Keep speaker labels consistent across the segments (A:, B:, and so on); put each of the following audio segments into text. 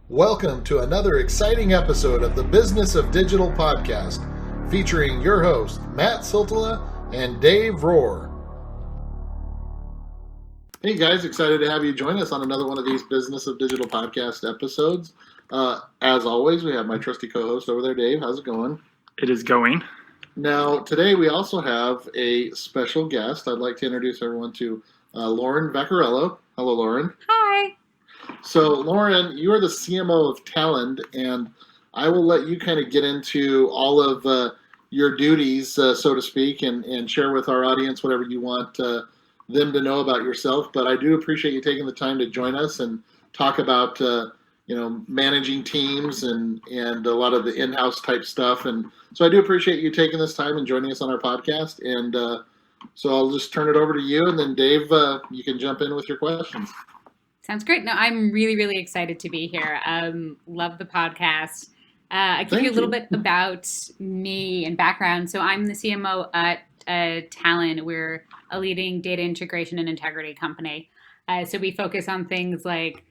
A: Welcome to another exciting episode of the Business of Digital podcast, featuring your hosts, Matt Siltala and Dave Rohr. Hey guys, excited to have you join us on another one of these Business of Digital podcast episodes. As always, we have my trusty co-host over there, Dave. How's it going?
B: It is going.
A: Now, today we also have a special guest. I'd like to introduce everyone to Lauren Vaccarello. Hello, Lauren.
C: Hi.
A: So, Lauren, you are the CMO of Talend, and I will let you kind of get into all of your duties, so to speak, and share with our audience whatever you want them to know about yourself. But I do appreciate you taking the time to join us and talk about managing teams and a lot of the in-house type stuff. And so I do appreciate you taking this time and joining us on our podcast. And so I'll just turn it over to you, and then Dave, you can jump in with your questions.
C: Sounds great. No, I'm really, really excited to be here. Love the podcast. I'll give you a little bit about me and background. So I'm the CMO at Talend. We're a leading data integration and integrity company. So we focus on things like,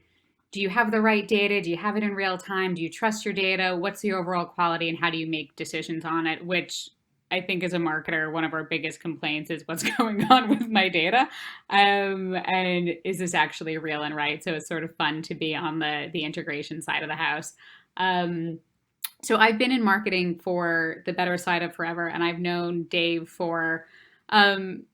C: do you have the right data? Do you have it in real time? Do you trust your data? What's the overall quality, and how do you make decisions on it? Which I think as a marketer, one of our biggest complaints is what's going on with my data. And is this actually real and right? So it's sort of fun to be on the integration side of the house. So I've been in marketing for the better side of forever, and I've known Dave for
B: 06?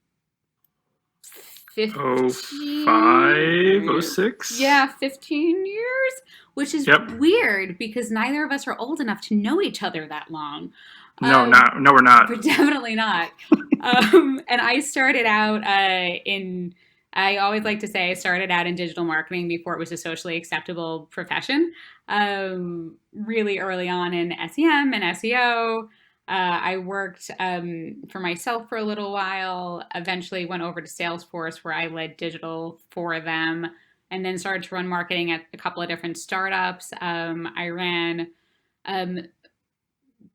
C: Yeah, 15 years, which is weird because neither of us are old enough to know each other that long.
B: No, we're not.
C: We're definitely not. And I started out I always like to say I started out in digital marketing before it was a socially acceptable profession. Really early on in SEM and SEO. I worked for myself for a little while, eventually went over to Salesforce where I led digital for them, and then started to run marketing at a couple of different startups. I ran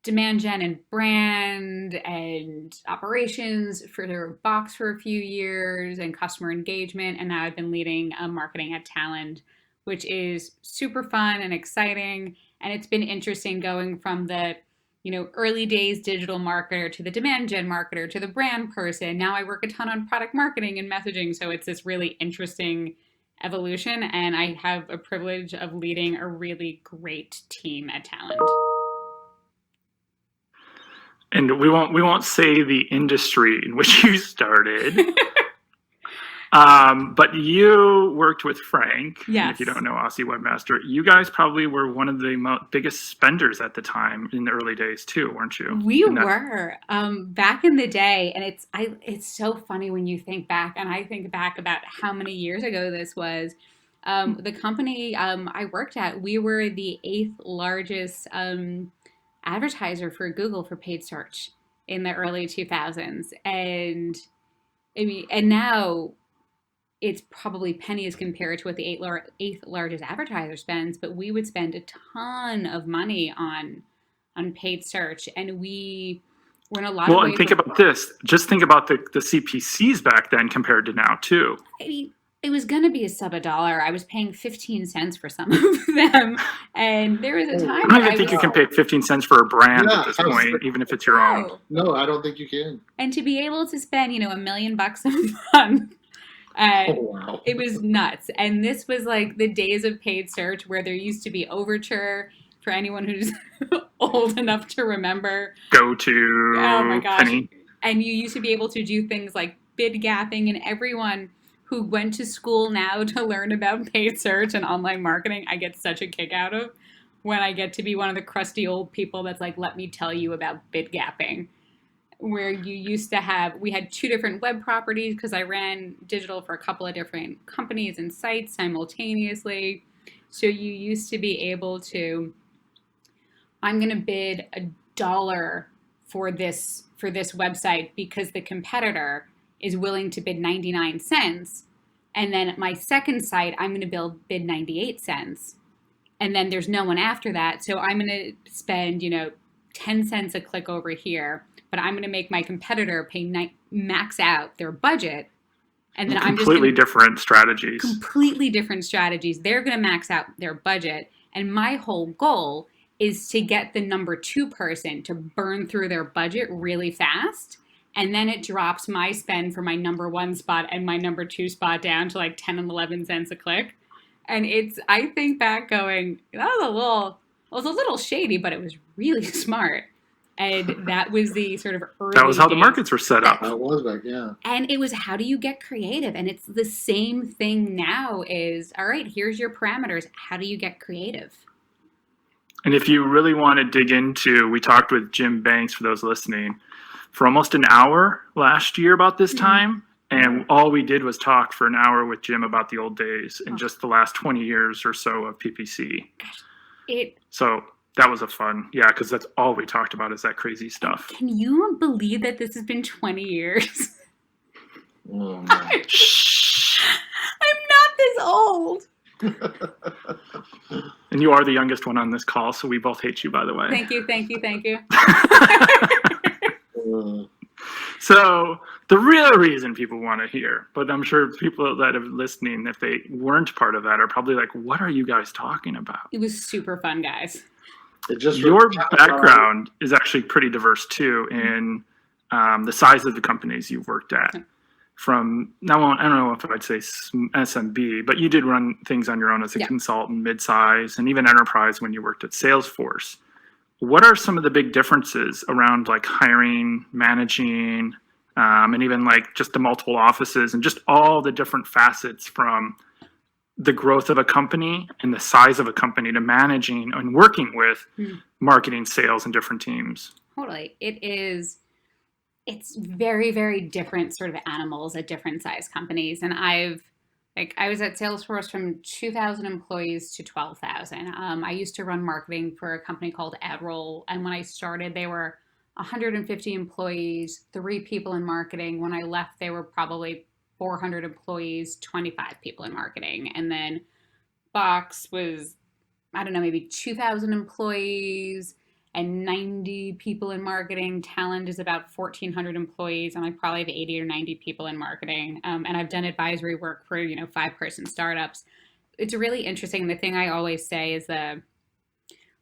C: demand gen and brand and operations for Box for a few years and customer engagement. And now I've been leading marketing at Talend, which is super fun and exciting. And it's been interesting going from the early days digital marketer to the demand gen marketer to the brand person. Now I work a ton on product marketing and messaging. So it's this really interesting evolution. And I have a privilege of leading a really great team at Talend.
B: And we won't say the industry in which you started. But you worked with Frank.
C: Yes.
B: If you don't know Aussie Webmaster, you guys probably were one of the biggest spenders at the time in the early days too, weren't you?
C: We were back in the day, and it's so funny when you think back, and I think back about how many years ago this was. The company I worked at, we were the 8th largest advertiser for Google for paid search in the early 2000s, and now it's probably pennies compared to what the 8th largest advertiser spends, but we would spend a ton of money on paid search, and we were in a lot of ways.
B: Well, and think about this. Just think about the CPCs back then compared to now too.
C: It was going to be a sub $1. I was paying 15 cents for some of them. And there was a time
B: I don't even think you can pay 15 cents for a brand at this point, even if it's your own.
A: No, I don't think you can.
C: And to be able to spend, $1 million a month,
A: wow.
C: It was nuts. And this was like the days of paid search where there used to be Overture for anyone who's old enough to remember.
B: Go to Penny.
C: And you used to be able to do things like bid gapping, and everyone who went to school now to learn about paid search and online marketing, I get such a kick out of when I get to be one of the crusty old people that's like, let me tell you about bid gapping, where you used to we had 2 different web properties because I ran digital for a couple of different companies and sites simultaneously. So you used to be able to, I'm going to bid $1 for this website because the competitor is willing to bid 99 cents. And then at my second site, I'm going to bid 98 cents. And then there's no one after that. So I'm going to spend, 10 cents a click over here, but I'm going to make my competitor max out their budget. And then
B: completely different strategies.
C: Completely different strategies. They're going to max out their budget. And my whole goal is to get the number 2 person to burn through their budget really fast. And then it drops my spend for my number 1 spot and my number 2 spot down to like 10 and 11 cents a click. And I think back going, it was a little shady, but it was really smart. And that was the sort of early
B: That was how the
C: days.
B: markets were set up.
A: That was back, yeah.
C: And it was, how do you get creative? And it's the same thing now is, all right, here's your parameters. How do you get creative?
B: And if you really want to dig into, we talked with Jim Banks, for those listening, for almost an hour last year about this time. And all we did was talk for an hour with Jim about the old days and just the last 20 years or so of PPC. So that was a fun, because that's all we talked about is that crazy stuff.
C: Can you believe that this has been 20 years?
A: Oh, man.
C: I'm not this old.
B: And you are the youngest one on this call, so we both hate you, by the way.
C: Thank you.
B: So the real reason people want to hear, but I'm sure people that are listening, if they weren't part of that, are probably like, what are you guys talking about?
C: It was super fun, guys.
B: Your background is actually pretty diverse too in the size of the companies you've worked at. From now on, I don't know if I'd say SMB, but you did run things on your own as a consultant, mid-size, and even enterprise when you worked at Salesforce. What are some of the big differences around like hiring, managing, and even like just the multiple offices and just all the different facets from the growth of a company and the size of a company to managing and working with marketing, sales, and different teams?
C: Totally. It's very, very different sort of animals at different size companies. And I was at Salesforce from 2,000 employees to 12,000. I used to run marketing for a company called AdRoll. And when I started, they were 150 employees, 3 people in marketing. When I left, they were probably 400 employees, 25 people in marketing. And then Box was, I don't know, maybe 2,000 employees and 90 people in marketing. Talend is about 1,400 employees, and I probably have 80 or 90 people in marketing. And I've done advisory work for, 5-person startups. It's really interesting. The thing I always say is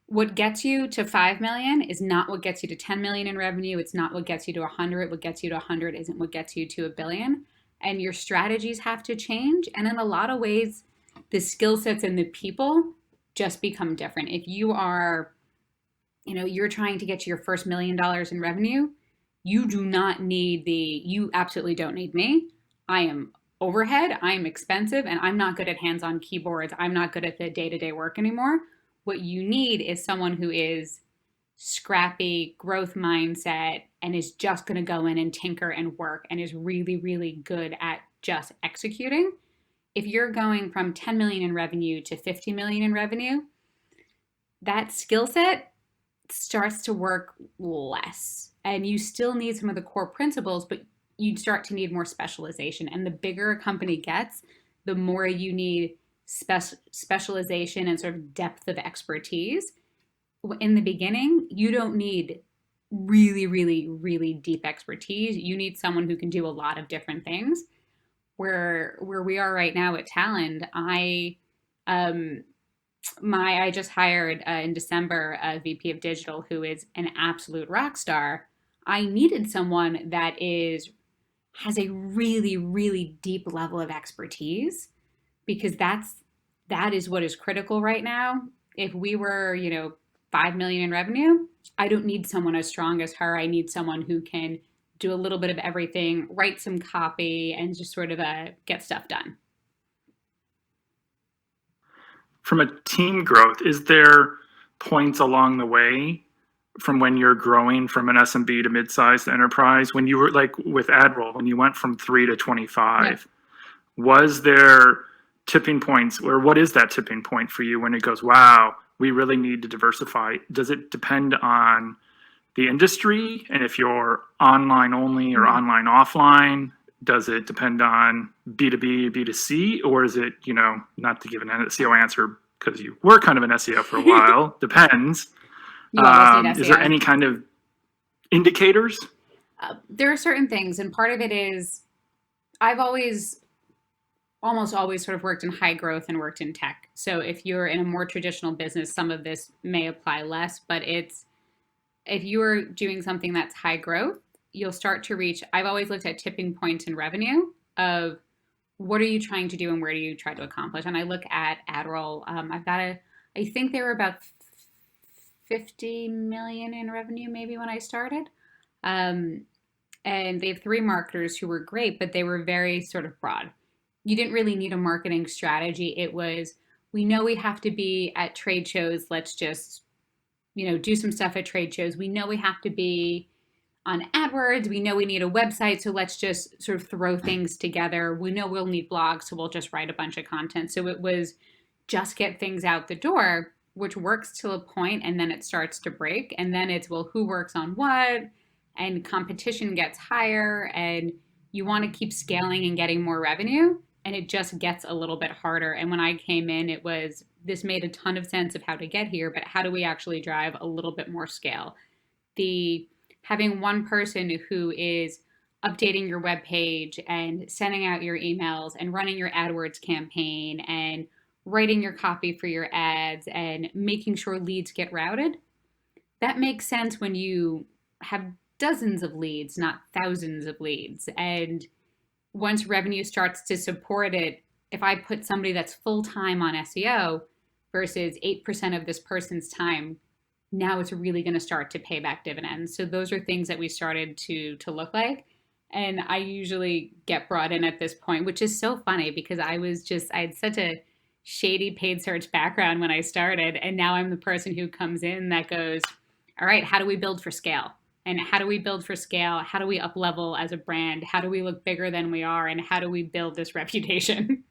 C: what gets you to 5 million is not what gets you to 10 million in revenue. It's not what gets you to 100. What gets you to 100 isn't what gets you to $1 billion. And your strategies have to change. And in a lot of ways, the skill sets and the people just become different. If you are, you're trying to get to your first $1 million in revenue, you absolutely don't need me. I am overhead, I am expensive, and I'm not good at hands-on keyboards. I'm not good at the day-to-day work anymore. What you need is someone who is scrappy, growth mindset, and is just going to go in and tinker and work and is really, really good at just executing. If you're going from 10 million in revenue to 50 million in revenue, that skill set starts to work less. And you still need some of the core principles, but you start to need more specialization. And the bigger a company gets, the more you need specialization and sort of depth of expertise. In the beginning, you don't need really, really, really deep expertise. You need someone who can do a lot of different things. Where we are right now at Talend, I just hired in December a VP of digital who is an absolute rock star. I needed someone that has a really, really deep level of expertise, because that is what is critical right now. If we were, 5 million in revenue, I don't need someone as strong as her. I need someone who can do a little bit of everything, write some copy, and just sort of get stuff done.
B: From a team growth, is there points along the way from when you're growing from an SMB to mid-sized to enterprise? When you were like with AdRoll, when you went from 3 to 25, was there tipping points, or what is that tipping point for you when it goes, wow, we really need to diversify? Does it depend on the industry? And if you're online only or online offline, does it depend on B2B, B2C, or is it, not to give an SEO answer because you were kind of an SEO for a while, depends. Is there any kind of indicators?
C: There are certain things, and part of it is I've always almost always sort of worked in high growth and worked in tech. So if you're in a more traditional business, some of this may apply less, but if you're doing something that's high growth, you'll start to reach, I've always looked at tipping points in revenue of what are you trying to do and where do you try to accomplish? And I look at AdRoll. I think they were about 50 million in revenue maybe when I started. And they have 3 marketers who were great, but they were very sort of broad. You didn't really need a marketing strategy. It was, we know we have to be at trade shows. Let's just, do some stuff at trade shows. We know we have to be on AdWords. We know we need a website. So let's just sort of throw things together. We know we'll need blogs. So we'll just write a bunch of content. So it was just get things out the door, which works to a point, and then it starts to break. And then it's, well, who works on what? And competition gets higher, and you want to keep scaling and getting more revenue. And it just gets a little bit harder. And when I came in, this made a ton of sense of how to get here, but how do we actually drive a little bit more scale? Having one person who is updating your web page and sending out your emails and running your AdWords campaign and writing your copy for your ads and making sure leads get routed, that makes sense when you have dozens of leads, not thousands of leads. And once revenue starts to support it, if I put somebody that's full-time on SEO versus 8% of this person's time, now it's really going to start to pay back dividends. So those are things that we started to look like. And I usually get brought in at this point, which is so funny because I had such a shady paid search background when I started. And now I'm the person who comes in that goes, all right, how do we build for scale? And how do we build for scale? How do we up level as a brand? How do we look bigger than we are? And how do we build this reputation?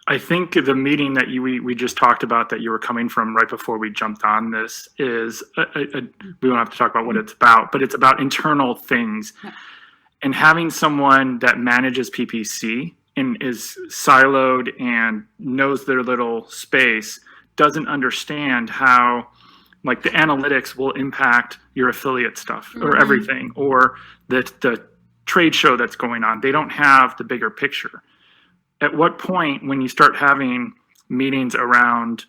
B: I think the meeting that we just talked about that you were coming from right before we jumped on this is, we don't have to talk about what it's about, but it's about internal things. Yeah. And having someone that manages PPC and is siloed and knows their little space doesn't understand how like the analytics will impact your affiliate stuff or everything, or the trade show that's going on. They don't have the bigger picture. At what point, when you start having meetings around,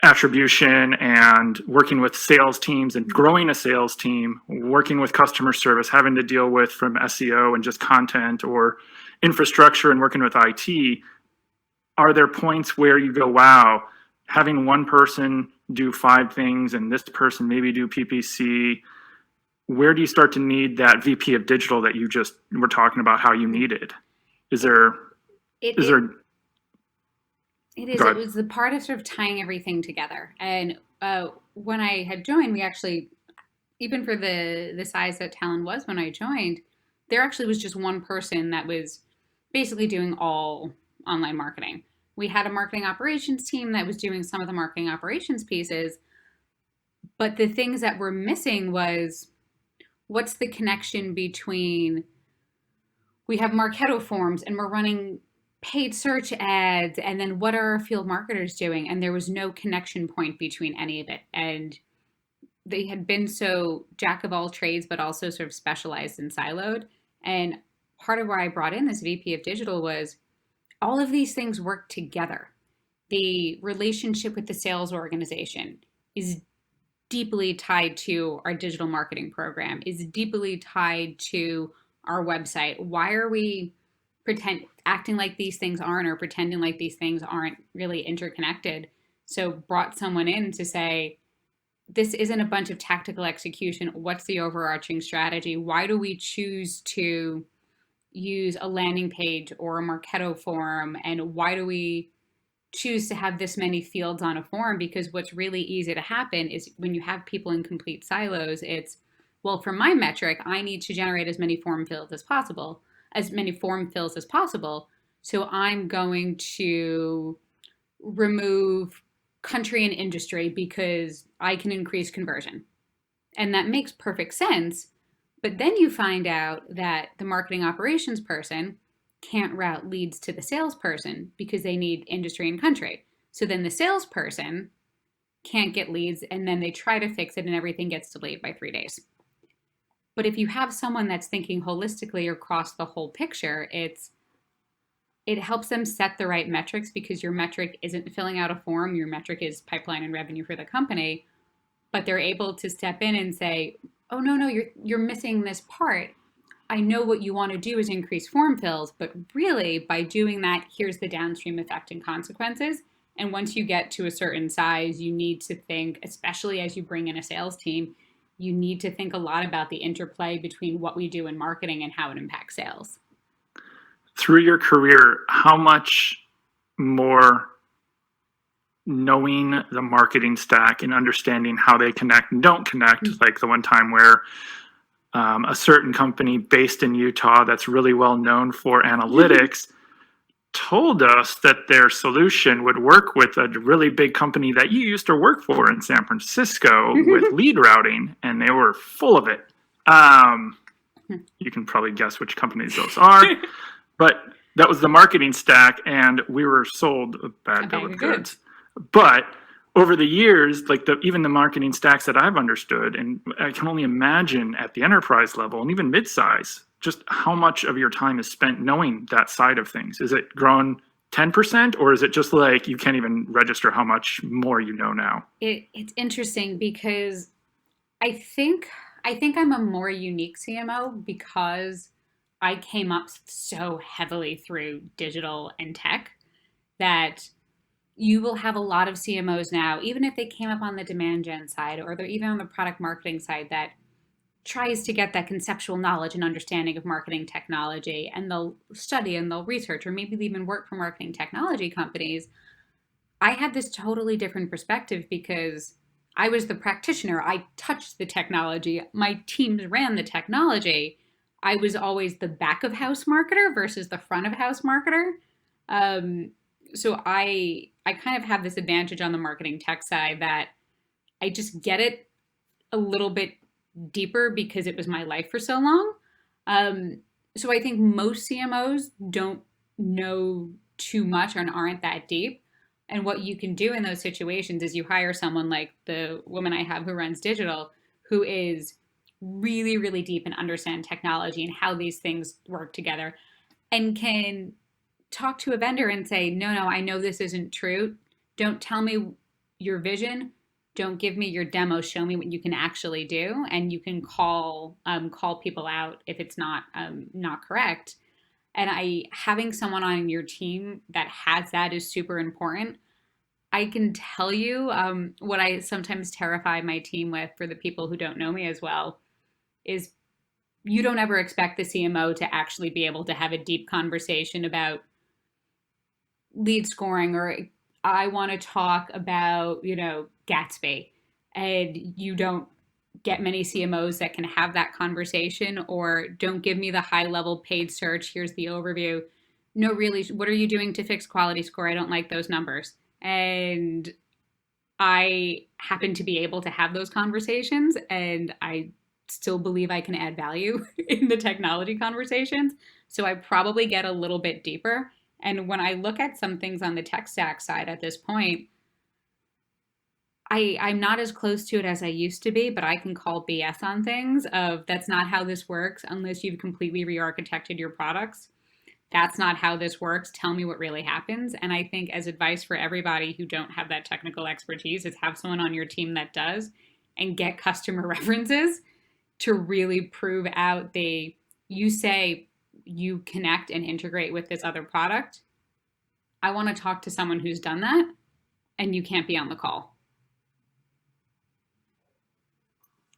B: attribution and working with sales teams and growing a sales team, working with customer service, having to deal with from SEO and just content or infrastructure and working with IT, are there points where you go, wow, having one person do 5 things and this person maybe do PPC, where do you start to need that VP of digital that you just were talking about how you needed? It was the part of sort of tying everything together. And when I had joined, we actually, even for the size that Talend was when I joined, there actually was just one person that was basically doing all online marketing. We had a marketing operations team that was doing some of the marketing operations pieces, but the things that were missing was, what's the connection between, we have Marketo forms and we're running paid search ads, and then what are our field marketers doing? And there was no connection point between any of it. And they had been so jack of all trades, but also sort of specialized and siloed. And part of why I brought in this VP of digital was, all of these things work together. The relationship with the sales organization is deeply tied to our digital marketing program, is deeply tied to our website. Why are we acting like these things aren't, or pretending like these things aren't really interconnected? So brought someone in to say, this isn't a bunch of tactical execution. What's the overarching strategy? Why do we choose to use a landing page or a Marketo form? And why do we choose to have this many fields on a form? Because what's really easy to happen is when you have people in complete silos, it's, well, for my metric, I need to generate as many form fills as possible. So I'm going to remove country and industry because I can increase conversion. And that makes perfect sense. But then you find out that the marketing operations person can't route leads to the salesperson because they need industry and country. So then the salesperson can't get leads, and then they try to fix it and everything gets delayed by 3 days.
C: But if you have someone that's thinking holistically across the whole picture, it helps them set the right metrics, because your metric isn't filling out a form. Your metric is pipeline and revenue for the company. But they're able to step in and say, oh, no, you're missing this part. I know what you want to do is increase form fills, but really by doing that, here's the downstream effect and consequences. And once you get to a certain size, you need to think, especially as you bring in a sales team, you need to think a lot about the interplay between what we do in marketing and how it impacts sales.
B: Through your career, how much more knowing the marketing stack and understanding how they connect and don't connect, like the one time where a certain company based in Utah that's really well known for analytics told us that their solution would work with a really big company that you used to work for in San Francisco with lead routing, and they were full of it. You can probably guess which companies those are, but that was the marketing stack, and we were sold a bad bill of goods. But over the years, like even the marketing stacks that I've understood, and I can only imagine at the enterprise level and even mid-size, just how much of your time is spent knowing that side of things. Is it grown 10%, or is it just like you can't even register how much more you know now?
C: It's interesting because I think I'm a more unique CMO because I came up so heavily through digital and tech that you will have a lot of CMOs now, even if they came up on the demand gen side or they're even on the product marketing side, that tries to get that conceptual knowledge and understanding of marketing technology, and they'll study and they'll research, or maybe they even work for marketing technology companies. I had this totally different perspective because I was the practitioner. I touched the technology. My teams ran the technology. I was always the back of house marketer versus the front of house marketer. So I kind of have this advantage on the marketing tech side that I just get it a little bit deeper because it was my life for so long. So I think most CMOs don't know too much and aren't that deep. And what you can do in those situations is you hire someone like the woman I have who runs digital, who is really, really deep and understand technology and how these things work together, and can talk to a vendor and say, no, I know this isn't true. Don't tell me your vision. Don't give me your demo. Show me what you can actually do. And you can call people out if it's not correct. And having someone on your team that has that is super important. I can tell you what I sometimes terrify my team with, for the people who don't know me as well, is you don't ever expect the CMO to actually be able to have a deep conversation about lead scoring, or I want to talk about, Gatsby. And you don't get many CMOs that can have that conversation, or don't give me the high level paid search. Here's the overview. No, really, what are you doing to fix quality score? I don't like those numbers. And I happen to be able to have those conversations, and I still believe I can add value in the technology conversations. So I probably get a little bit deeper. And when I look at some things on the tech stack side at this point, I'm not as close to it as I used to be, but I can call BS on things of that's not how this works unless you've completely re-architected your products. That's not how this works. Tell me what really happens. And I think as advice for everybody who don't have that technical expertise is have someone on your team that does, and get customer references to really prove out you say you connect and integrate with this other product. I want to talk to someone who's done that, and you can't be on the call.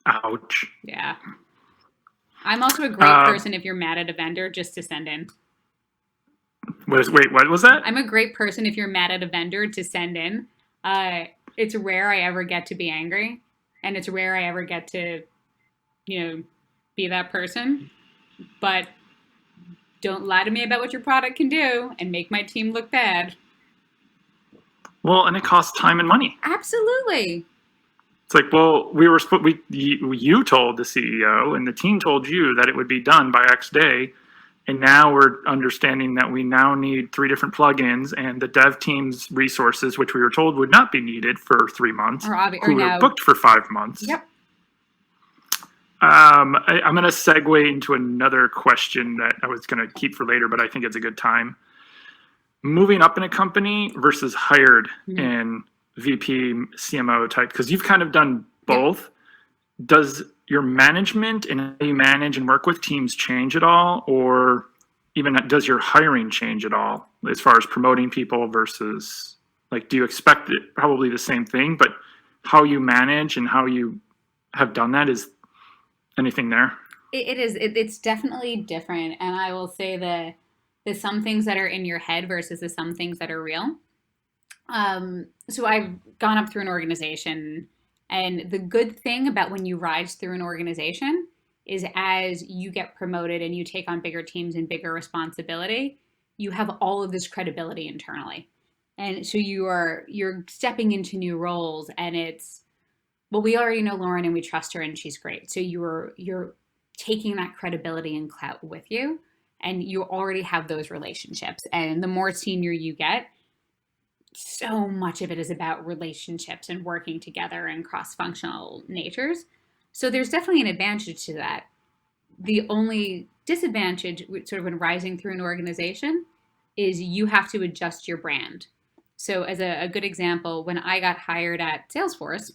B: Ouch.
C: Yeah. I'm also a great person if you're mad at a vendor just to send in.
B: Wait, what was that?
C: I'm a great person if you're mad at a vendor to send in. It's rare I ever get to be angry, and it's rare I ever get to, be that person. But don't lie to me about what your product can do and make my team look bad.
B: Well, and it costs time and money.
C: Absolutely.
B: It's like, well, you told the CEO and the team told you that it would be done by X day. And now we're understanding that we now need 3 different plugins, and the dev team's resources, which we were told would not be needed for 3 months, who were booked for 5 months.
C: Yep.
B: I'm going to segue into another question that I was going to keep for later, but I think it's a good time. Moving up in a company versus hired in VP, CMO type, because you've kind of done both. Does your management and how you manage and work with teams change at all? Or even does your hiring change at all as far as promoting people versus, like, do you expect it probably the same thing, but how you manage and how you have done that, is anything there?
C: It is. It's definitely different. And I will say that there's some things that are in your head versus the some things that are real. So I've gone up through an organization, and the good thing about when you rise through an organization is as you get promoted and you take on bigger teams and bigger responsibility, you have all of this credibility internally. And so you're stepping into new roles, and it's, well, we already know Lauren and we trust her and she's great. So you're taking that credibility and clout with you, and you already have those relationships. And the more senior you get, so much of it is about relationships and working together and cross-functional natures. So there's definitely an advantage to that. The only disadvantage sort of when rising through an organization is you have to adjust your brand. So as a good example, when I got hired at Salesforce,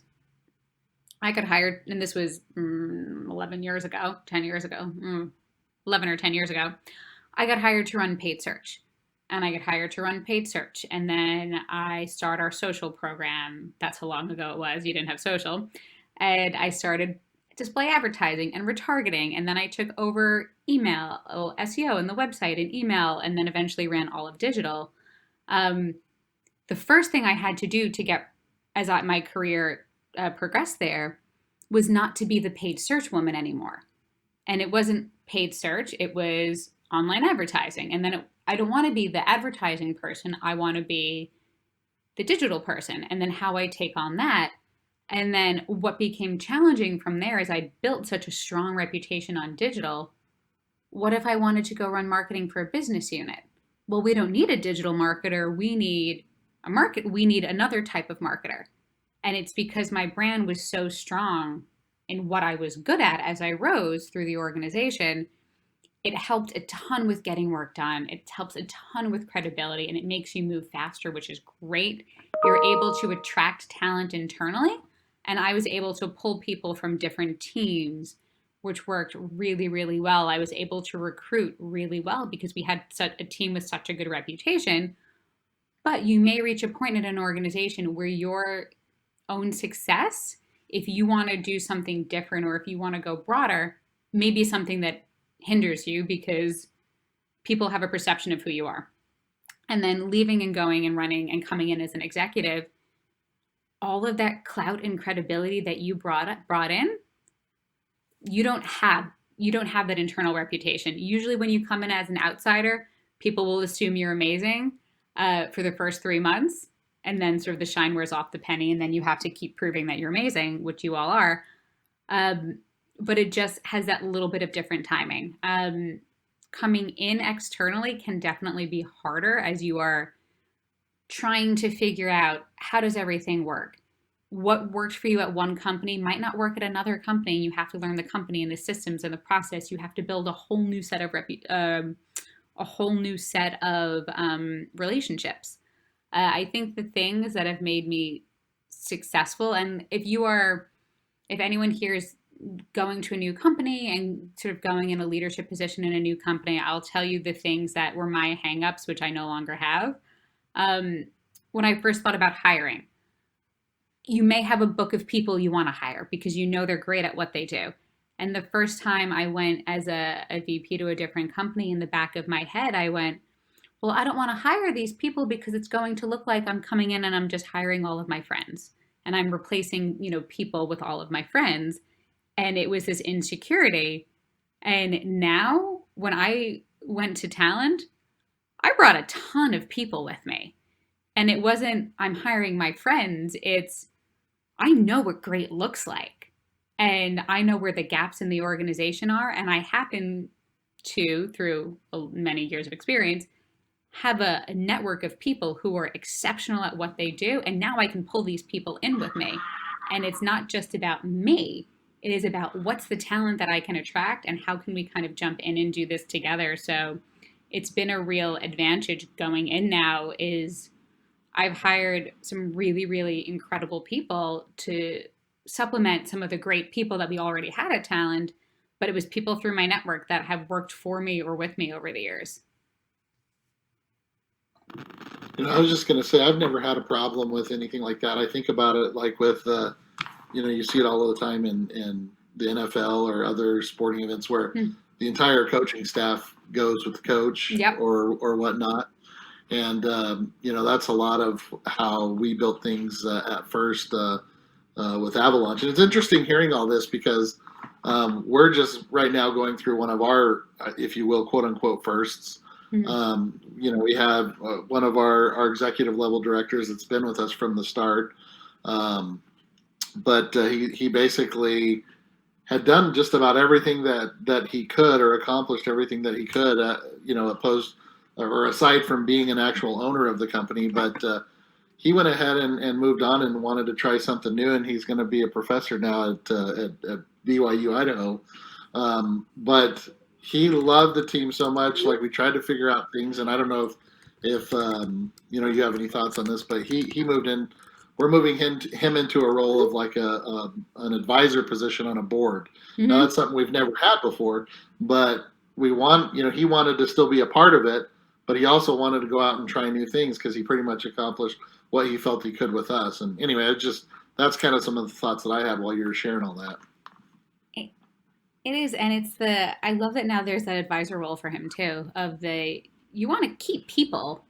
C: I got hired, and this was 11 years ago, 10 years ago, 11 or 10 years ago, I got hired to run paid search. And I get hired to run paid search. And then I start our social program. That's how long ago it was. You didn't have social. And I started display advertising and retargeting. And then I took over email, SEO and the website and email, and then eventually ran all of digital. The first thing I had to do to get, as my career progressed there, was not to be the paid search woman anymore. And it wasn't paid search. It was online advertising. And then I don't want to be the advertising person. I want to be the digital person. And then how I take on that. And then what became challenging from there is I built such a strong reputation on digital. What if I wanted to go run marketing for a business unit? Well, we don't need a digital marketer. We need we need another type of marketer. And it's because my brand was so strong in what I was good at as I rose through the organization. It helped a ton with getting work done. It helps a ton with credibility, and it makes you move faster, which is great. You're able to attract talent internally, and I was able to pull people from different teams, which worked really, really well. I was able to recruit really well because we had a team with such a good reputation. But you may reach a point in an organization where your own success, if you want to do something different or if you want to go broader, may be something that hinders you because people have a perception of who you are. And then leaving and going and running and coming in as an executive, all of that clout and credibility that you brought in, you don't have that internal reputation. Usually when you come in as an outsider, people will assume you're amazing for the first 3 months, and then sort of the shine wears off the penny, and then you have to keep proving that you're amazing, which you all are. But it just has that little bit of different timing. Coming in externally can definitely be harder as you are trying to figure out, how does everything work? What worked for you at one company might not work at another company. You have to learn the company and the systems and the process. You have to build a whole new set of relationships. I think the things that have made me successful, and if anyone here is going to a new company and sort of going in a leadership position in a new company, I'll tell you the things that were my hangups, which I no longer have. When I first thought about hiring, you may have a book of people you want to hire because you know they're great at what they do. And the first time I went as a VP to a different company, in the back of my head, I went, well, I don't want to hire these people because it's going to look like I'm coming in and I'm just hiring all of my friends. And I'm replacing, people with all of my friends. And it was this insecurity. And now when I went to Talend, I brought a ton of people with me. And it wasn't, I'm hiring my friends. It's, I know what great looks like. And I know where the gaps in the organization are. And I happen to, through many years of experience, have a network of people who are exceptional at what they do. And now I can pull these people in with me. And it's not just about me. It is about what's the talent that I can attract and how can we kind of jump in and do this together. So it's been a real advantage going in now is I've hired some really, really incredible people to supplement some of the great people that we already had at Talend, but it was people through my network that have worked for me or with me over the years.
A: I was just going to say, I've never had a problem with anything like that. I think about it like with, you see it all the time in the NFL or other sporting events where the entire coaching staff goes with the coach or whatnot. And, that's a lot of how we built things at first with Avalanche. And it's interesting hearing all this because we're just right now going through one of our, if you will, quote unquote, firsts. We have one of our executive level directors that's been with us from the start. But he basically had done just about everything that he could or accomplished everything that he could, aside from being an actual owner of the company. But he went ahead and moved on and wanted to try something new, and he's going to be a professor now at BYU, Idaho. But he loved the team so much. Like, we tried to figure out things, and I don't know if you have any thoughts on this, but he moved in. We're moving him into a role of like an advisor position on a board. Now, that's something we've never had before, but he wanted to still be a part of it, but he also wanted to go out and try new things because he pretty much accomplished what he felt he could with us. And anyway, that's kind of some of the thoughts that I had while you were sharing all that.
C: It is, and I love that now there's that advisor role for him too, you want to keep people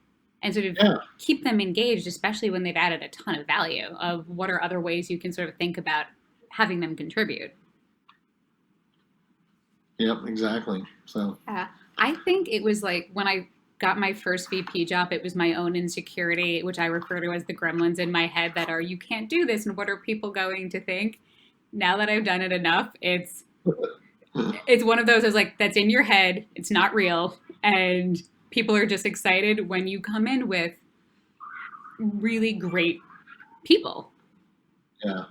C: and sort of keep them engaged, especially when they've added a ton of value, of what are other ways you can sort of think about having them contribute.
A: Yep, exactly. So
C: I think it was like when I got my first VP job, it was my own insecurity, which I refer to as the gremlins in my head that are, you can't do this, and what are people going to think? Now that I've done it enough, it's one of those, I was like, that's in your head, it's not real, and people are just excited when you come in with really great people.
A: Yeah,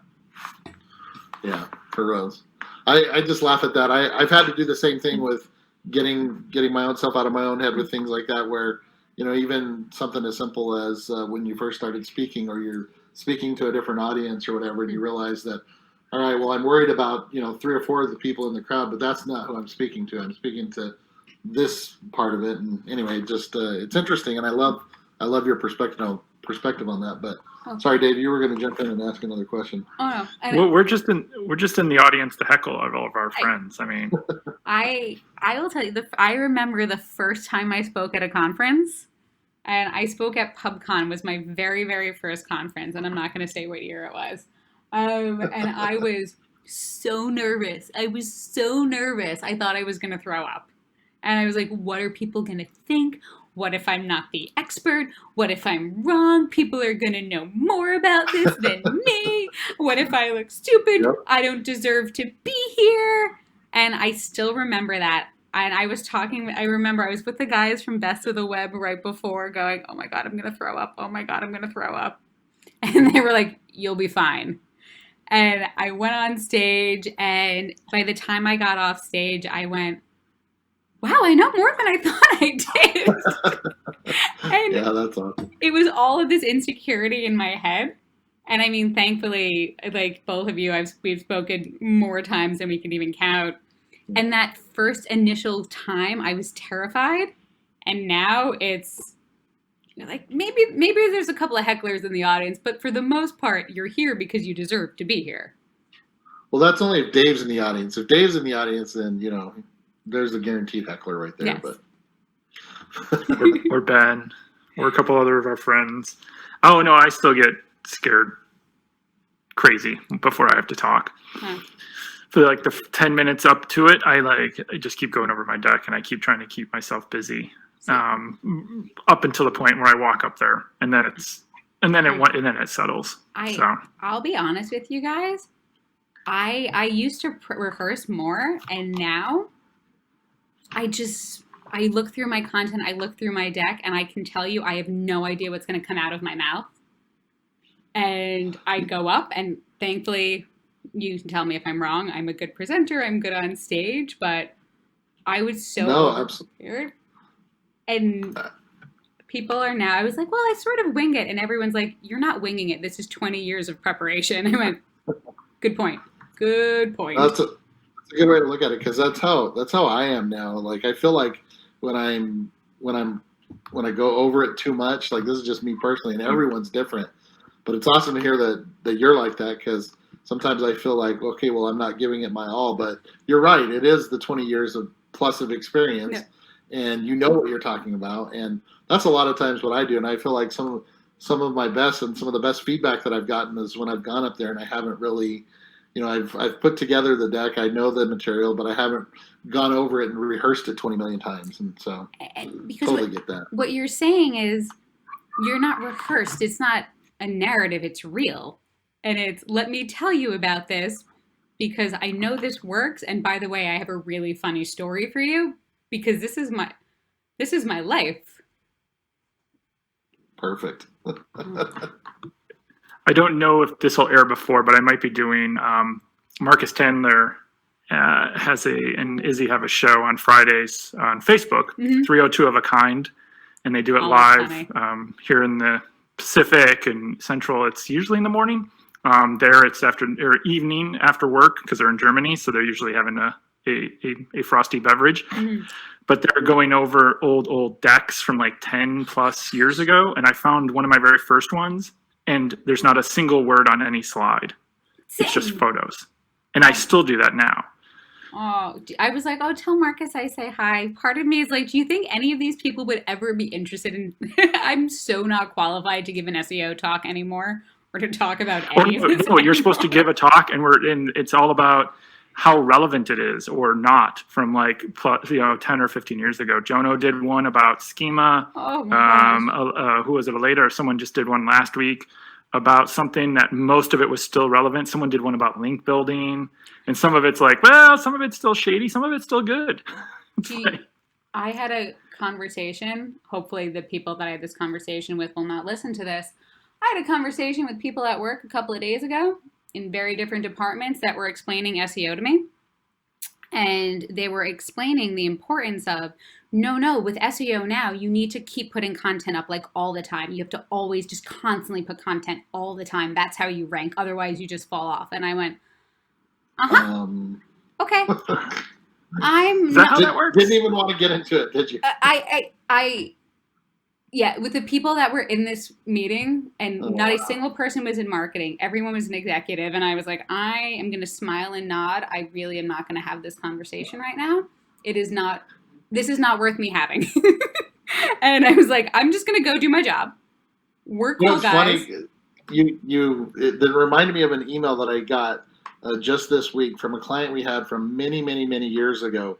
A: for Rose. I just laugh at that. I've had to do the same thing with getting my own self out of my own head with things like that, where, even something as simple as when you first started speaking, or you're speaking to a different audience or whatever, and you realize that, all right, well, I'm worried about, 3 or 4 of the people in the crowd, but that's not who I'm speaking to. I'm speaking to this part of it. And anyway, just it's interesting, and I love your perspective on that. But sorry, Dave, you were going to jump in and ask another question.
C: Oh no,
B: well, we're just in the audience to heckle all of our friends. I mean,
C: I will tell you, I remember the first time I spoke at a conference, and I spoke at PubCon. Was my very, very first conference, and I'm not going to say what year it was. And I was so nervous. I thought I was going to throw up. And I was like, what are people going to think? What if I'm not the expert? What if I'm wrong? People are going to know more about this than me. What if I look stupid? Yep. I don't deserve to be here. And I still remember that. And I remember I was with the guys from Best of the Web right before, going, oh my God, I'm going to throw up. Oh my God, I'm going to throw up. And they were like, you'll be fine. And I went on stage, and by the time I got off stage, I went, wow, I know more than I thought I did. And
A: yeah, that's awesome.
C: It was all of this insecurity in my head. And I mean, thankfully, like both of you, we've spoken more times than we can even count. And that first initial time, I was terrified. And now it's like, maybe there's a couple of hecklers in the audience, but for the most part, you're here because you deserve to be here.
A: Well, that's only if Dave's in the audience. If Dave's in the audience, then, there's a guaranteed heckler right there.
C: Yes.
A: But
B: or Ben, or a couple other of our friends. Oh no, I still get scared crazy before I have to talk.
C: Huh.
B: For like the 10 minutes up to it, I just keep going over my deck, and I keep trying to keep myself busy up until the point where I walk up there, and then it settles.
C: I'll be honest with you guys. I used to rehearse more, and now I look through my content, I look through my deck, and I can tell you I have no idea what's going to come out of my mouth. And I go up, and thankfully you can tell me if I'm wrong. I'm a good presenter. I'm good on stage, but I was so
A: absolutely.
C: And people are now, I was like, well, I sort of wing it. And everyone's like, you're not winging it. This is 20 years of preparation. I went, good point. Good point.
A: That's a good way to look at it, because that's how I am now. Like, I feel like when I go over it too much, like, this is just me personally, and everyone's different. But it's awesome to hear that you're like that, because sometimes I feel like, okay, well, I'm not giving it my all. But you're right. It is the 20 years of plus of experience, and you know what you're talking about. And that's a lot of times what I do. And I feel like some of my best and some of the best feedback that I've gotten is when I've gone up there and I haven't really, I've put together the deck. I know the material, but I haven't gone over it and rehearsed it 20 million times. And so
C: because
A: totally get that.
C: What you're saying is you're not rehearsed. It's not a narrative. It's real. And it's, let me tell you about this because I know this works. And by the way, I have a really funny story for you because this is my life.
A: Perfect.
B: I don't know if this will air before, but I might be doing, Marcus Tandler and Izzy have a show on Fridays on Facebook, 302 of a Kind, and they do it live here in the Pacific and Central. It's usually in the morning. There it's evening after work because they're in Germany, so they're usually having a frosty beverage. But they're going over old decks from like 10 plus years ago, and I found one of my very first ones, and there's not a single word on any slide. It's just photos. And I still do that now.
C: Oh, I was like, oh, tell Marcus I say hi. Part of me is like, do you think any of these people would ever be interested in... I'm so not qualified to give an SEO talk anymore or to talk about any of this.
B: No, you're supposed to give a talk, and it's all about how relevant it is or not from 10 or 15 years ago. Jono did one about schema.
C: Oh my
B: who was it later? Someone just did one last week about something that most of it was still relevant. Someone did one about link building, and some of it's like, well, some of it's still shady, some of it's still good.
C: I had a conversation. Hopefully the people that I had this conversation with will not listen to this. I had a conversation with people at work a couple of days ago in very different departments that were explaining SEO to me. And they were explaining the importance of, no, with SEO now, you need to keep putting content up like all the time. You have to always just constantly put content all the time. That's how you rank. Otherwise, you just fall off. And I went, okay.
B: Is that how that works?
A: Didn't even want to get into it, did you?
C: Yeah, with the people that were in this meeting, and not a single person was in marketing. Everyone was an executive, and I was like, I am going to smile and nod. I really am not going to have this conversation right now. This is not worth me having. And I was like, I'm just going to go do my job. Work well, guys.
A: Funny. It reminded me of an email that I got just this week from a client we had from many, many, many years ago.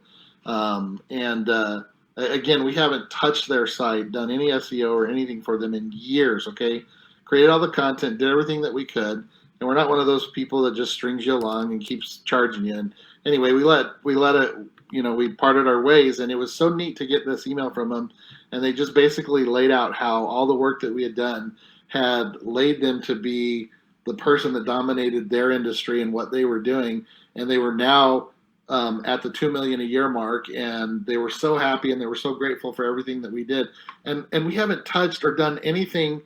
A: Again, we haven't touched their site, done any SEO or anything for them in years, okay? Created all the content, did everything that we could, and we're not one of those people that just strings you along and keeps charging you. And anyway, we let it, we parted our ways, and it was so neat to get this email from them, and they just basically laid out how all the work that we had done had laid them to be the person that dominated their industry and what they were doing, and they were now at the 2 million a year mark, and they were so happy and they were so grateful for everything that we did. And we haven't touched or done anything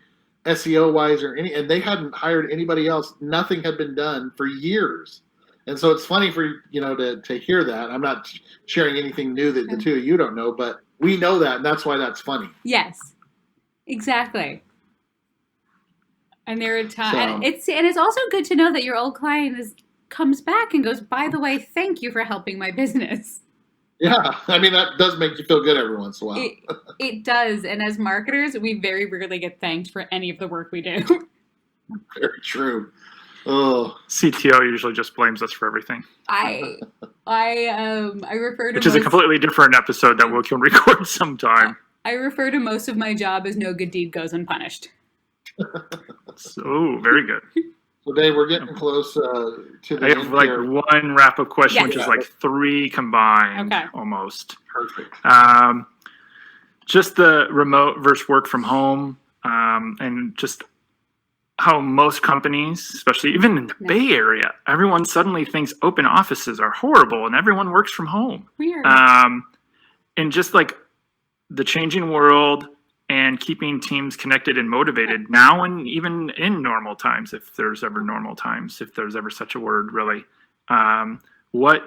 A: SEO wise and they hadn't hired anybody else. Nothing had been done for years. And so it's funny for to hear that. I'm not sharing anything new that the two of you don't know, but we know that, and that's why that's funny.
C: Yes, exactly. And there are times, and it's also good to know that your old client comes back and goes, by the way, thank you for helping my business.
A: Yeah, I mean, that does make you feel good every once in a while.
C: It does. And as marketers, we very rarely get thanked for any of the work we do.
A: Very true. Oh,
B: CTO usually just blames us for everything.
C: I refer to
B: which is a completely different episode that we can record sometime.
C: I refer to most of my job as no good deed goes unpunished.
B: So very good.
A: So Dave, we're getting close to the
B: end. I have
A: here.
B: one wrap-up question, which is like 3 combined, almost.
A: Perfect.
B: Just the remote versus work from home, and just how most companies, especially even in the Bay Area, everyone suddenly thinks open offices are horrible and everyone works from home.
C: Weird.
B: And just like the changing world and keeping teams connected and motivated now and even in normal times, if there's ever normal times, if there's ever such a word, really. What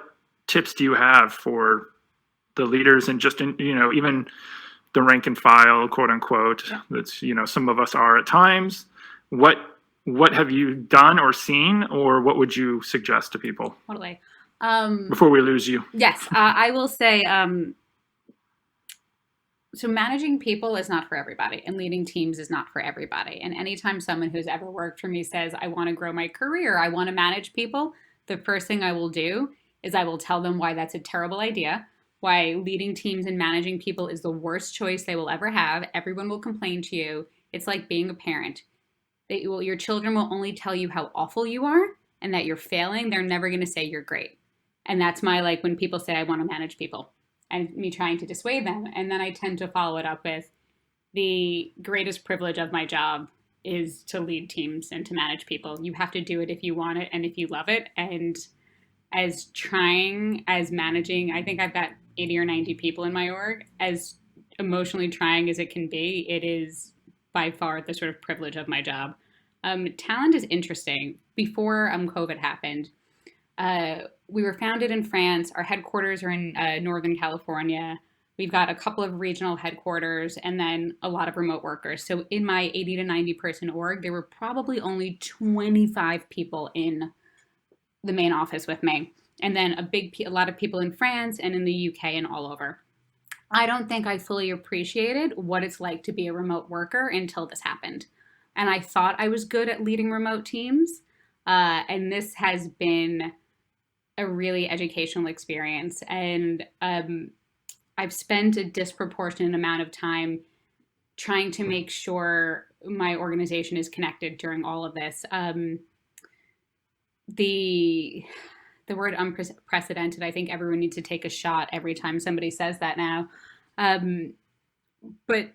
B: tips do you have for the leaders and just in, even the rank and file, quote unquote, that's, some of us are at times. What have you done or seen, or what would you suggest to people?
C: Totally.
B: Before we lose you.
C: Yes, I will say, so managing people is not for everybody, and leading teams is not for everybody. And anytime someone who's ever worked for me says, I want to grow my career, I want to manage people, the first thing I will do is I will tell them why that's a terrible idea, why leading teams and managing people is the worst choice they will ever have. Everyone will complain to you. It's like being a parent. Your children will only tell you how awful you are and that you're failing. They're never going to say you're great. And that's my, like, when people say I want to manage people and me trying to dissuade them. And then I tend to follow it up with the greatest privilege of my job is to lead teams and to manage people. You have to do it if you want it and if you love it. And as trying as managing, I think I've got 80 or 90 people in my org, as emotionally trying as it can be, it is by far the sort of privilege of my job. Talend is interesting. Before COVID happened, we were founded in France. Our headquarters are in Northern California. We've got a couple of regional headquarters and then a lot of remote workers. So in my 80 to 90 person org, there were probably only 25 people in the main office with me. And then a lot of people in France and in the UK and all over. I don't think I fully appreciated what it's like to be a remote worker until this happened. And I thought I was good at leading remote teams. And this has been a really educational experience. And I've spent a disproportionate amount of time trying to make sure my organization is connected during all of this. The word unprecedented, I think everyone needs to take a shot every time somebody says that now. But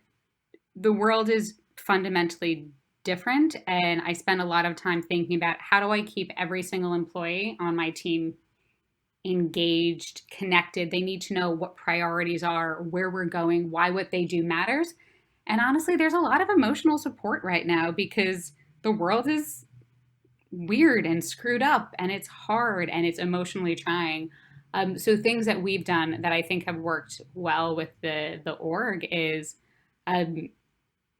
C: the world is fundamentally different. And I spend a lot of time thinking about how do I keep every single employee on my team engaged, connected. They need to know what priorities are, where we're going, why what they do matters. And honestly, there's a lot of emotional support right now because the world is weird and screwed up and it's hard and it's emotionally trying. So things that we've done that I think have worked well with the org is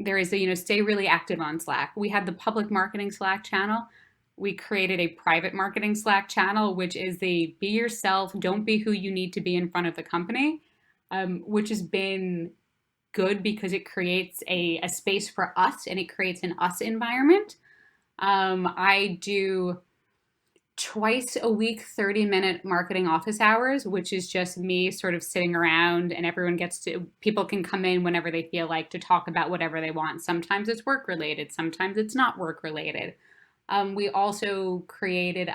C: there is stay really active on Slack. We had the public marketing Slack channel. We created a private marketing Slack channel, which is the be yourself, don't be who you need to be in front of the company, which has been good because it creates a space for us and it creates an us environment. I do twice a week, 30-minute marketing office hours, which is just me sort of sitting around and people can come in whenever they feel like to talk about whatever they want. Sometimes it's work related. Sometimes it's not work related. We also created,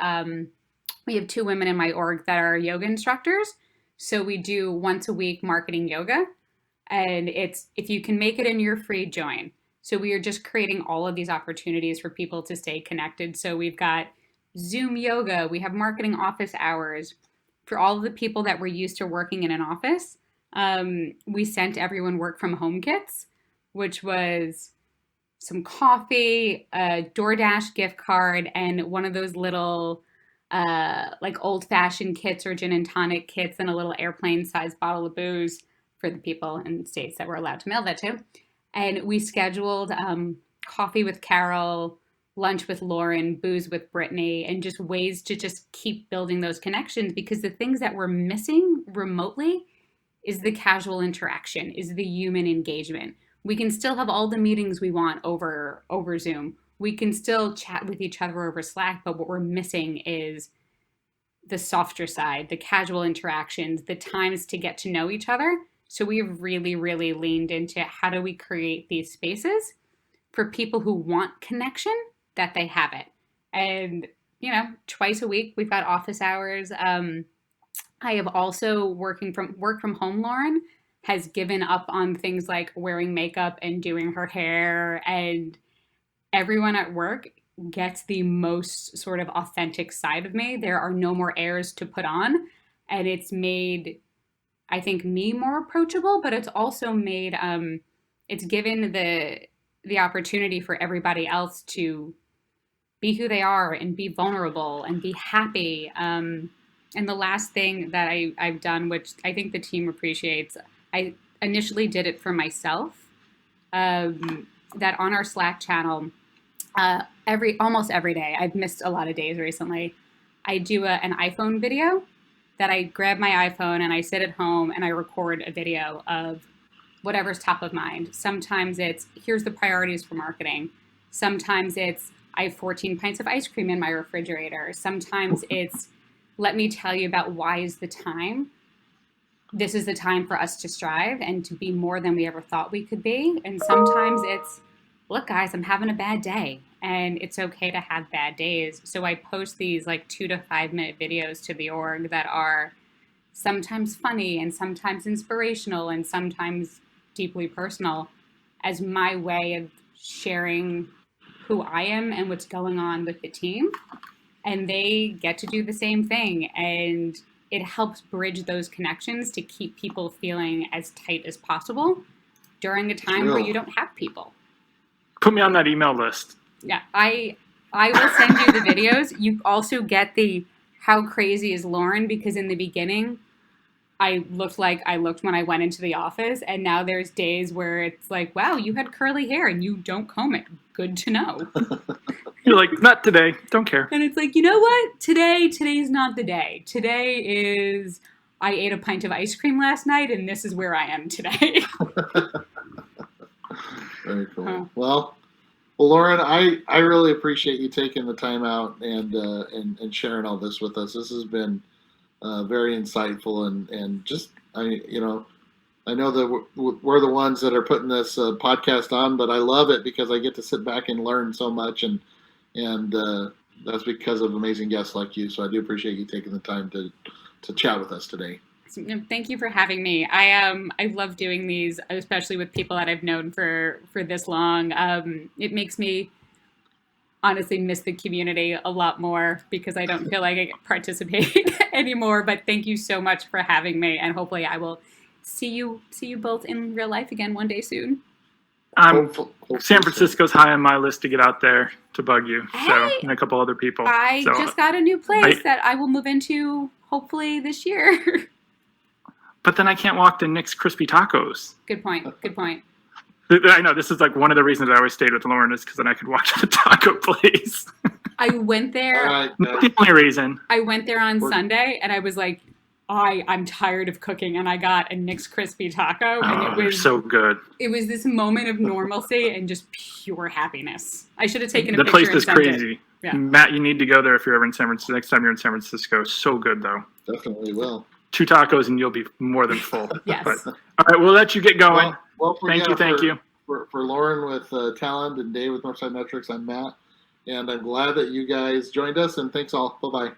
C: we have 2 women in my org that are yoga instructors. So we do once a week marketing yoga and if you can make it and you're free, join. So we are just creating all of these opportunities for people to stay connected. So we've got Zoom yoga, we have marketing office hours. For all of the people that were used to working in an office, we sent everyone work from home kits, which was some coffee, a DoorDash gift card, and one of those little like old-fashioned kits or gin and tonic kits and a little airplane-sized bottle of booze for the people in states that were allowed to mail that to. And we scheduled coffee with Carol, lunch with Lauren, booze with Brittany, and just ways to just keep building those connections because the things that we're missing remotely is the casual interaction, is the human engagement. We can still have all the meetings we want over Zoom. We can still chat with each other over Slack, but what we're missing is the softer side, the casual interactions, the times to get to know each other. So we've really, really leaned into how do we create these spaces for people who want connection, that they have it. And, twice a week, we've got office hours. I have also work from home, Lauren has given up on things like wearing makeup and doing her hair and everyone at work gets the most sort of authentic side of me. There are no more airs to put on, and it's made, I think, me more approachable, but it's also made it's given the opportunity for everybody else to be who they are and be vulnerable and be happy. And the last thing that I've done, which I think the team appreciates, I initially did it for myself, that on our Slack channel, almost every day, I've missed a lot of days recently, I do an iPhone video that I grab my iPhone and I sit at home and I record a video of whatever's top of mind. Sometimes it's, here's the priorities for marketing. Sometimes it's, I have 14 pints of ice cream in my refrigerator. Sometimes it's, let me tell you about why is the time. This is the time for us to strive and to be more than we ever thought we could be. And sometimes it's, look, guys, I'm having a bad day. And it's okay to have bad days. So I post these like 2 to 5 minute videos to the org that are sometimes funny and sometimes inspirational and sometimes deeply personal as my way of sharing who I am and what's going on with the team. And they get to do the same thing. And it helps bridge those connections to keep people feeling as tight as possible during a time where you don't have people.
B: Put me on that email list.
C: Yeah, I will send you the videos. You also get the how crazy is Lauren, because in the beginning, I looked like I looked when I went into the office, and now there's days where it's like, wow, you had curly hair and you don't comb it. Good to know.
B: You're like, not today. Don't care.
C: And it's like, you know what? Today's not the day. Today is, I ate a pint of ice cream last night, and this is where I am today.
A: Very cool. Well, Lauren, I really appreciate you taking the time out and sharing all this with us. This has been very insightful and just I know that we're the ones that are putting this podcast on, but I love it because I get to sit back and learn so much, and that's because of amazing guests like you. So I do appreciate you taking the time to chat with us today.
C: Thank you for having me. I love doing these, especially with people that I've known for this long. It makes me honestly miss the community a lot more because I don't feel like I get participate anymore. But thank you so much for having me, and hopefully I will see you both in real life again one day soon.
A: Hopefully
B: San Francisco's high on my list to get out there to bug you.
C: Hey,
B: so and a couple other people.
C: I just got a new place that I will move into hopefully this year.
B: But then I can't walk to Nick's Crispy Tacos.
C: Good point.
B: I know, this is like one of the reasons I always stayed with Lauren is because then I could walk to the taco place.
C: I went there.
A: All right,
B: Not the only reason.
C: I went there on Sunday, and I was like, I'm tired of cooking, and I got a Nick's Crispy Taco, and
B: It was so good.
C: It was this moment of normalcy and just pure happiness. I should have taken a
B: The
C: picture
B: place
C: and
B: is
C: sent
B: crazy.
C: it. Yeah.
B: Matt, you need to go there if you're ever in San Francisco. Next time you're in San Francisco, so good though.
A: Definitely will.
B: 2 tacos and you'll be more than full.
C: Yes.
B: But, all right, we'll let you get going. Thank you.
A: For Lauren with Talend and Dave with Northside Metrics, I'm Matt, and I'm glad that you guys joined us. And thanks all. Bye bye.